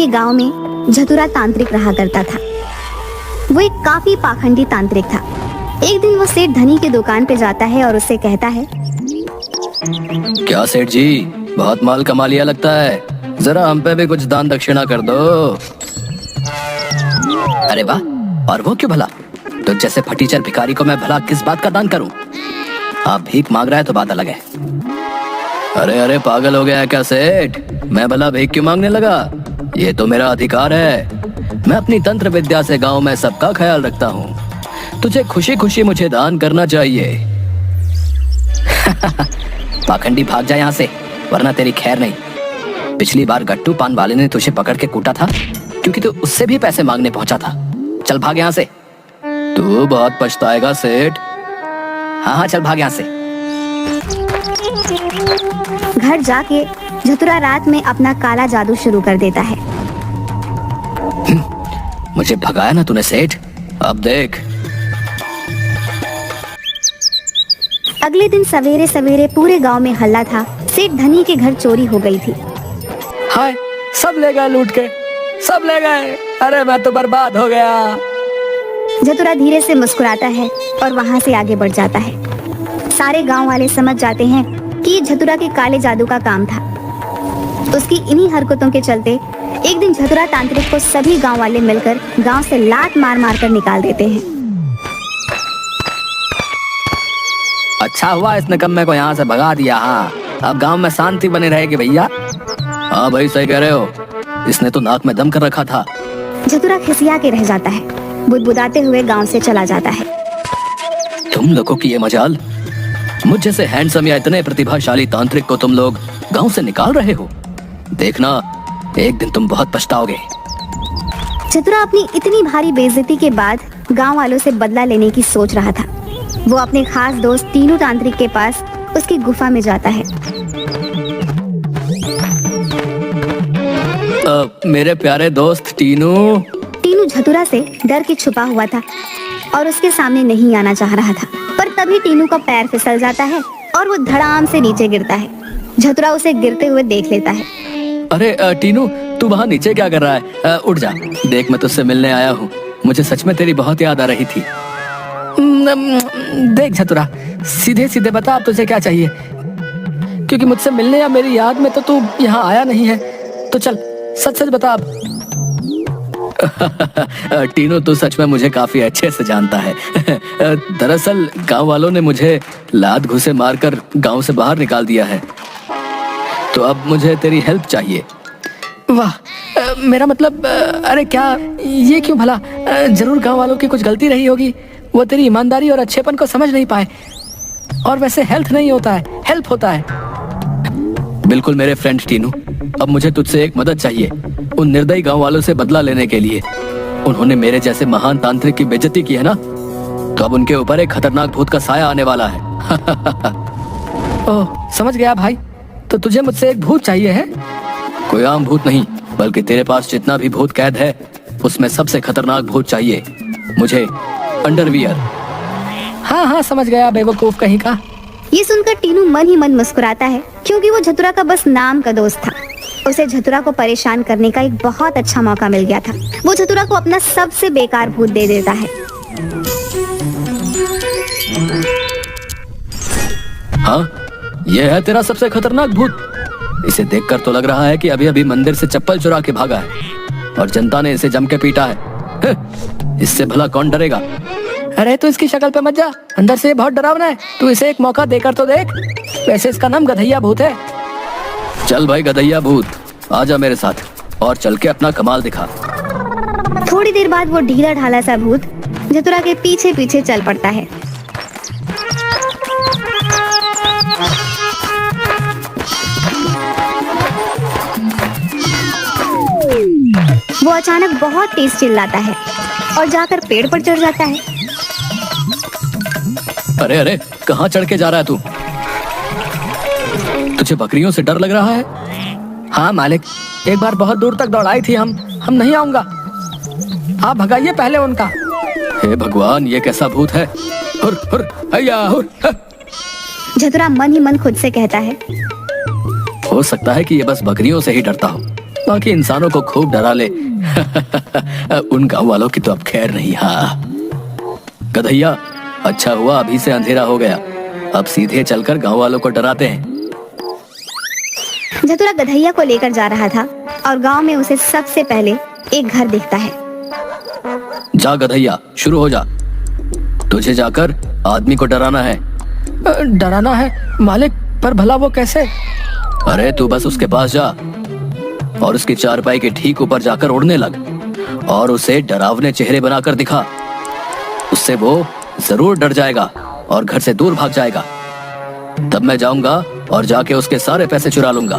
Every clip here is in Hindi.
के गांव में झतुरा तांत्रिक रहा करता था। वो एक काफी पाखंडी तांत्रिक था। एक दिन वो सेठ धनी के दुकान पे जाता है और उससे कहता है, क्या सेठ जी, बहुत माल कमा लिया लगता है, जरा हम पे भी कुछ दान दक्षिणा कर दो। अरे वाह, और वो क्यों भला? तो जैसे फटीचर भिखारी को मैं भला किस बात का दान करूं? आप भीख मांग रहा है तो बात अलग है। अरे अरे, पागल हो गया है क्या सेठ? मैं भला भीख क्यों मांगने लगा? ये तो मेरा अधिकार है। मैं अपनी तंत्र विद्या से गांव में सबका ख्याल रखता हूँ। तुझे खुशी खुशी मुझे दान करना चाहिए। पाखंडी, भाग जा यहाँ से, वरना तेरी खैर नहीं। पिछली बार गट्टू पान वाले ने तुझे पकड़ के कूटा था क्योंकि तू उससे भी पैसे मांगने पहुंचा था। चल भाग यहाँ से, तू बहुत पछताएगा सेठ। हाँ हाँ, चल भाग यहाँ से। घर जाके झतुरा रात में अपना काला जादू शुरू कर देता है। मुझे भगाया ना तूने सेठ, अब देख। अगले दिन सवेरे सवेरे पूरे गांव में हल्ला था। सेठ धनी के घर चोरी हो गई थी। हाय, सब ले गए लूट के, सब ले गए। अरे मैं तो बर्बाद हो गया। झतुरा धीरे से मुस्कुराता है और वहां से आगे बढ़ जाता है। सारे गांव वाले समझ जाते हैं कि ये झतुरा के काले जादू का काम था। उसकी इन्हीं हरकतों के चलते एक दिन झतुरा तांत्रिक को सभी गांव वाले मिलकर गांव से लात मार मार कर निकाल देते हैं। अच्छा हुआ इस निकम्मे को यहाँ से भगा दिया। हाँ, अब गांव में शांति बनी रहेगी भैया। हाँ भाई, सही कह रहे हो, इसने तो नाक में दम कर रखा था। झतुरा खिसिया के रह जाता है, बुदबुदाते हुए गांव से चला जाता है। तुम लोगों की ये मजाल, मुझ जैसे हैंडसम या इतने प्रतिभाशाली तांत्रिक को तुम लोग गांव से निकाल रहे हो। देखना, एक दिन तुम बहुत पछताओगे। झतुरा अपनी इतनी भारी बेइज्जती के बाद गांव वालों से बदला लेने की सोच रहा था। वो अपने खास दोस्त टीनू तांत्रिक के पास उसकी गुफा में जाता है। मेरे प्यारे दोस्त टीनू। टीनू झतुरा से डर के छुपा हुआ था और उसके सामने नहीं आना चाह रहा था, पर तभी टीनू का पैर फिसल जाता है और वो धड़ाम से नीचे गिरता है। झतुरा उसे गिरते हुए देख लेता है। अरे टीनू, तू वहाँ नीचे क्या कर रहा है? उठ जा, देख मैं तुझसे मिलने आया हूँ। मुझे सच में तेरी बहुत याद आ रही थी। देख झतुरा, सीधे सीधे बता अब तुझे क्या चाहिए, क्योंकि मुझसे मिलने या मेरी याद में तो तू यहाँ आया नहीं है। तो चल सच सच बता अब। टीनू, तू सच में मुझे काफी अच्छे से जानता है। दरअसल गांव वालों ने मुझे लात घुसे मारकर गांव से बाहर निकाल दिया है, तो अब मुझे तेरी हेल्प चाहिए। वाह, मेरा मतलब, अरे क्या ये क्यों भला? जरूर गांव वालों की कुछ गलती रही होगी, वो तेरी ईमानदारी और अच्छेपन को समझ नहीं पाए। और वैसे हेल्थ नहीं होता है, हेल्प होता है। बिल्कुल मेरे फ्रेंड टीनू, अब मुझे तुझसे एक मदद चाहिए। उन निर्दयी गांव वालों से बदला लेने के लिए। उन्होंने मेरे जैसे महान तांत्रिक की बेइज्जती की है ना, तो अब उनके ऊपर एक खतरनाक भूत का साया आने वाला है। ओह, समझ गया भाई, तो तुझे मुझसे एक भूत चाहिए है? कोई आम भूत नहीं, बल्कि तेरे पास जितना भी भूत कैद है उसमें सबसे खतरनाक भूत चाहिए मुझे। अंडरवियर। हाँ हाँ, समझ गया बेवकूफ कहीं का। ये सुनकर टीनू मन ही मन मुस्कुराता है, क्योंकि वो झतुरा का बस नाम का दोस्त था। उसे झतुरा को परेशान करने का एक बहुत अच्छा मौका मिल गया था। वो झतुरा को अपना सबसे बेकार भूत दे देता है। हाँ, ये है तेरा सबसे खतरनाक भूत। इसे देखकर तो लग रहा है कि अभी अभी मंदिर से चप्पल चुरा के भागा है और जनता ने इसे जम के पीटा है। इससे भला कौन डरेगा? अरे तू इसकी शक्ल पे मत जा, अंदर से बहुत डरावना है। तू इसे एक मौका देकर तो देख। वैसे इसका नाम गधैया भूत है। चल भाई गधैया भूत, आजा मेरे साथ और चल के अपना कमाल दिखा। थोड़ी देर बाद वो ढीला ढाला सा भूत झतुरा के पीछे पीछे चल पड़ता है। वो अचानक बहुत तेज चिल्लाता है और जाकर पेड़ पर चढ़ जाता है। अरे अरे, कहाँ चढ़ के जा रहा है तू? तुझे बकरियों से डर लग रहा है? हाँ मालिक, एक बार बहुत दूर तक दौड़ाई थी। हम नहीं आऊंगा, आप भगाइए पहले उनका। हे भगवान, ये कैसा भूत है? हुर, हुर, हैया, हुर, झतुरा मन ही मन खुद से कहता है, हो सकता है कि ये बस बकरियों से ही डरता हो। बाकी इंसानों को खूब डरा ले। उन गांव वालों की तो अब खैर नहीं। हाँ गधैया, अच्छा हुआ अभी से अंधेरा हो गया, अब सीधे चलकर गांव वालों को डराते हैं। जतुरा गधैया को लेकर जा रहा था और गांव में उसे सबसे पहले एक घर दिखता है। जा गधैया, शुरू हो जा। तुझे जाकर आदमी को डराना है। डराना है मालिक, पर भला वो कैसे? अरे तू बस उसके पास जा और उसकी चारपाई के ठीक ऊपर जाकर उड़ने लग और उसे डरावने चेहरे बनाकर दिखा। उससे वो जरूर डर जाएगा और घर से दूर भाग जाएगा। तब मैं जाऊंगा और जाके उसके सारे पैसे चुरा लूंगा।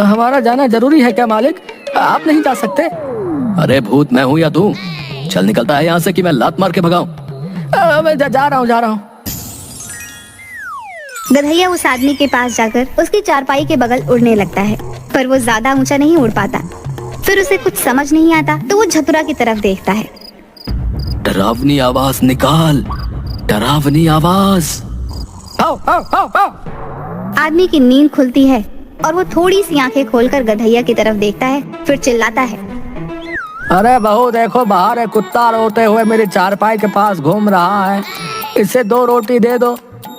हमारा जाना जरूरी है क्या मालिक? आप नहीं जा सकते? अरे भूत मैं हूं या तू? चल निकलता है यहाँ से कि मैं लात मार के भगाऊं। मैं जा रहा हूँ। गधैया उस आदमी के पास जाकर उसकी चारपाई के बगल उड़ने लगता है, पर वो ज्यादा ऊंचा नहीं उड़ पाता। फिर उसे कुछ समझ नहीं आता तो वो झतुरा की तरफ देखता है। डरावनी आवाज निकाल, डरावनी आवाज। आओ, आओ, आओ, आओ। आदमी की नींद खुलती है और वो थोड़ी सी आंखें खोलकर गधैया की तरफ देखता है, फिर चिल्लाता है, अरे बहू देखो, बाहर है कुत्ता रोते हुए मेरी चारपाई के पास घूम रहा है। इसे 2 रोटी दे दो,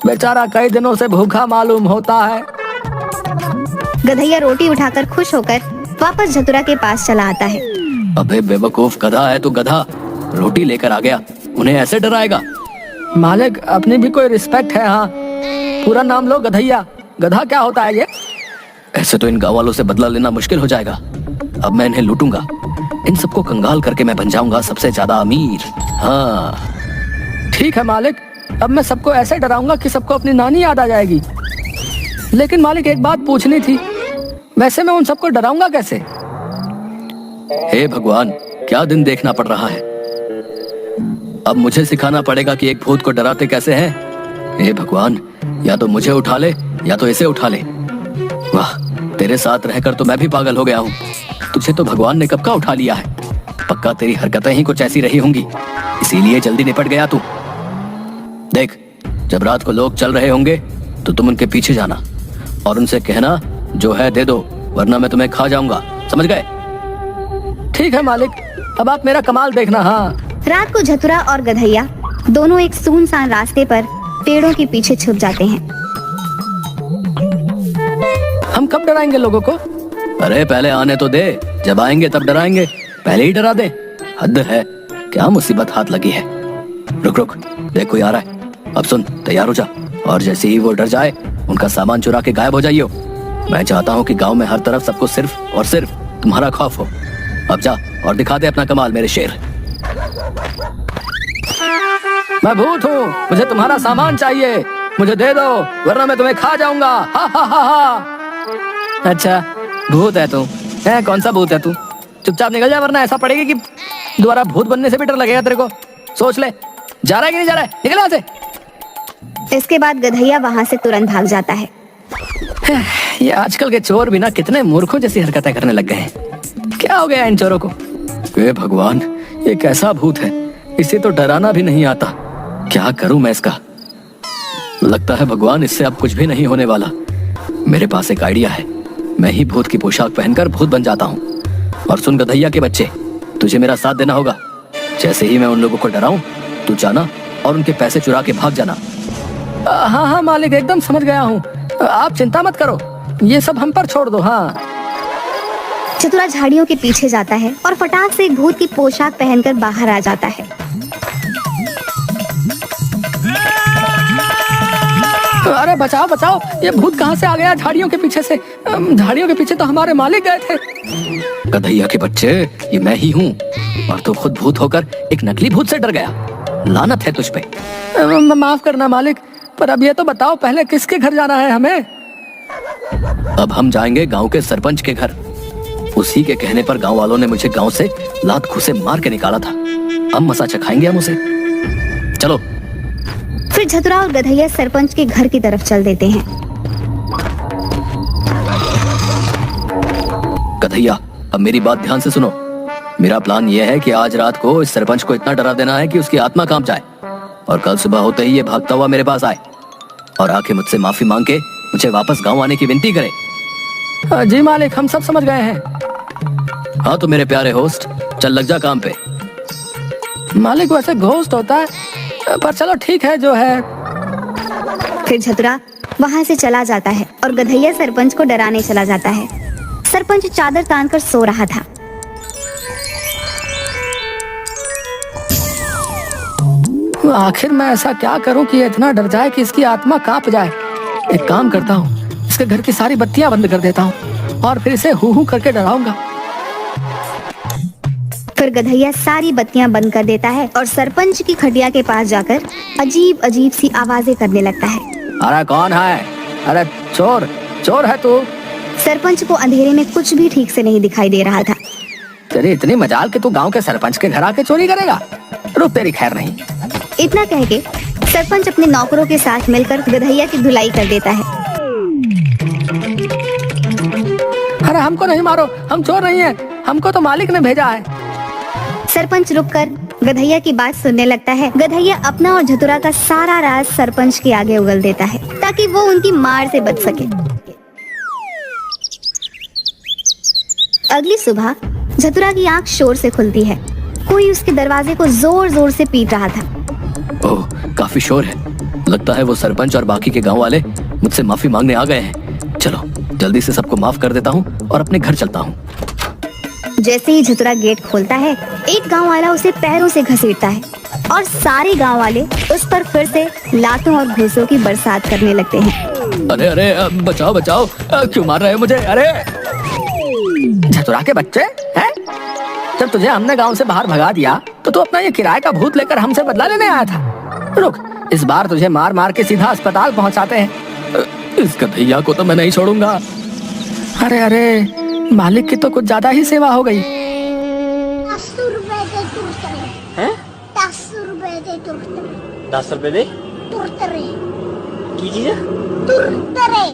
बेचारा कई दिनों से भूखा मालूम होता है। गधैया रोटी उठाकर खुश होकर वापस झतुरा के पास चला आता है। अबे बेवकूफ गधा है तू, गधा रोटी लेकर आ गया, उन्हें ऐसे डराएगा? मालिक अपनी भी कोई रिस्पेक्ट है। हाँ, पूरा नाम लो गधैया। गधा क्या होता है ये? ऐसे तो इन गाँव वालों से बदला लेना मुश्किल हो जाएगा। अब मैं इन्हें लूटूंगा, इन सबको कंगाल करके मैं बन जाऊंगा सबसे ज्यादा अमीर। हाँ ठीक है मालिक, अब मैं सबको ऐसे डराऊंगा कि सबको अपनी नानी याद आ जाएगी। लेकिन मालिक एक बात पूछनी थी, वैसे मैं उन सबको डराऊंगा कैसे? हे भगवान, क्या दिन देखना पड़ रहा है। अब मुझे सिखाना पड़ेगा कि एक भूत को डराते कैसे हैं। हे भगवान, या तो मुझे उठा ले या तो इसे उठा ले। वाह, तेरे साथ रहकर तो मैं भी पागल हो गया हूँ। तुझे तो भगवान ने कब का उठा लिया है। पक्का तेरी हरकतें ही कुछ ऐसी रही होंगी, इसीलिए जल्दी निपट गया तू। देख, जब रात को लोग चल रहे होंगे तो तुम उनके पीछे जाना और उनसे कहना जो है दे दो, वरना मैं तुम्हें खा जाऊंगा, समझ गए? ठीक है मालिक, अब आप मेरा कमाल देखना। हाँ। रात को झतुरा और गधैया दोनों एक सुनसान रास्ते पर पेड़ों के पीछे छुप जाते हैं। हम कब डराएंगे लोगों को? अरे पहले आने तो दे, जब आएंगे तब डराएंगे, पहले ही डरा दे। हद है, क्या मुसीबत हाथ लगी है। रुक रुक, देख कोई आ रहा है। अब सुन, तैयार हो जा और जैसे ही वो डर जाए उनका सामान चुरा के गायब हो जाइयो। मैं चाहता हूँ कि गांव में हर तरफ सबको सिर्फ और सिर्फ तुम्हारा खौफ हो। अब जा और दिखा दे अपना कमाल मेरे शेर। मैं भूत हूँ, मुझे तुम्हारा सामान चाहिए, मुझे दे दो वरना मैं तुम्हें खा जाऊंगा। हा हा हा हा। अच्छा भूत है तू? है कौन सा भूत है तू? चुपचाप निकल जा वरना ऐसा पड़ेगा कि दोबारा भूत बनने से भी डर लगेगा तेरे को। सोच ले, जा रहा है कि नहीं जा रहा है? निकल यहाँ से। इसके बाद गधैया वहाँ से तुरंत भाग जाता है। ये आजकल के चोर भी ना कितने मूर्खों जैसी हरकतें करने लग गए हैं। क्या हो गया इन चोरों को? हे भगवान, ये कैसा भूत है, इसे तो डराना भी नहीं आता। क्या करूं मैं इसका? लगता है भगवान इससे अब कुछ भी नहीं होने वाला। मेरे पास एक आइडिया है, मैं ही भूत की पोशाक पहनकर भूत बन जाता हूँ। और सुन गधैया के बच्चे, तुझे मेरा साथ देना होगा। जैसे ही मैं उन लोगों को डराऊं, तू जाना और उनके पैसे चुरा के भाग जाना। हाँ हाँ मालिक, एकदम समझ गया हूँ। आप चिंता मत करो, ये सब हम पर छोड़ दो। हाँ। चतुरा झाड़ियों के पीछे जाता है और फटाक से एक भूत की पोशाक पहनकर बाहर आ जाता है। अरे बचाओ बचाओ, ये भूत कहाँ से आ गया झाड़ियों के पीछे से? झाड़ियों के पीछे तो हमारे मालिक गए थे। गधैया के बच्चे, ये मैं ही हूँ और तू खुद भूत होकर एक नकली भूत से डर गया। लानत है तुझ पे। माफ करना मालिक, पर अब ये तो बताओ पहले किसके घर जाना है हमें? अब हम जाएंगे गांव के सरपंच के घर। उसी के कहने पर गांव वालों ने मुझे गांव से लात घुसे मार के निकाला था। अब मसा चखाएंगे हम उसे। चलो। फिर झतुरा और गधैया सरपंच के घर की तरफ चल देते हैं। गधैया, अब मेरी बात ध्यान से सुनो। मेरा प्लान यह है कि आज रात को इस सरपंच को इतना डरा देना है कि उसकी आत्मा कांप जाए और कल सुबह होते ही ये भागता हुआ मेरे पास आए और आके मुझसे माफी मांग के मुझे वापस गांव आने की विनती करे। जी मालिक, हम सब समझ गए हैं। हाँ तो मेरे प्यारे होस्ट, चल लग जा काम पे। मालिक वैसे घोस्ट होता है, पर चलो ठीक है जो है। फिर झतुरा वहां से चला जाता है और गधैया सरपंच को डराने चला जाता है। सरपंच चादर तान कर सो रहा था। आखिर मैं ऐसा क्या करूं कि ये इतना डर जाए कि इसकी आत्मा कांप जाए। एक काम करता हूँ, इसके घर की सारी बत्तियां बंद कर देता हूँ और फिर इसे हू हू करके डराऊंगा। फिर गधैया सारी बत्तियां बंद कर देता है और सरपंच की खटिया के पास जाकर अजीब अजीब सी आवाजें करने लगता है। अरे कौन है? अरे चोर, चोर है तू? सरपंच को अंधेरे में कुछ भी ठीक से नहीं दिखाई दे रहा था। तेरी इतनी मजाल कि तू गांव के सरपंच के घर आके चोरी करेगा? रुक, तेरी खैर नहीं। इतना कह के सरपंच अपने नौकरों के साथ मिलकर गधैया की धुलाई कर देता है। अरे हमको नहीं मारो, हम चोर नहीं है, हमको तो मालिक ने भेजा है। सरपंच रुककर गधैया की बात सुनने लगता है। गधैया अपना और झतुरा का सारा राज सरपंच के आगे उगल देता है ताकि वो उनकी मार से बच सके। अगली सुबह झतुरा की आंख शोर से खुलती है। कोई उसके दरवाजे को जोर जोर से पीट रहा था। ओह, काफी शोर है। लगता है वो सरपंच और बाकी के गांव वाले मुझसे माफी मांगने आ गए हैं। चलो जल्दी से सबको माफ कर देता हूँ और अपने घर चलता हूँ। जैसे ही झतुरा गेट खोलता है, एक गांव वाला उसे पैरों से घसीटता है और सारे गांव वाले उस पर फिर से लातों और घूंसों की बरसात करने लगते हैं। अरे अरे बचाओ बचाओ, क्यों मार रहे हो मुझे? अरे झतुरा के बच्चे हैं? जब तुझे हमने गांव से बाहर भगा दिया तो तू अपना ये किराए का भूत लेकर हमसे बदला लेने आया था। रुक, इस बार तुझे मार मार के सीधा अस्पताल पहुंचाते हैं। इस गधैया को तो मैं नहीं छोड़ूंगा। अरे अरे, मालिक की तो कुछ ज्यादा ही सेवा हो गई। 10 रुपए दे तुरतरे। हैं? 10 रुपए दे तुरतरे। 10 रुपए दे तुरतरे। की चीज है? तुरतरे।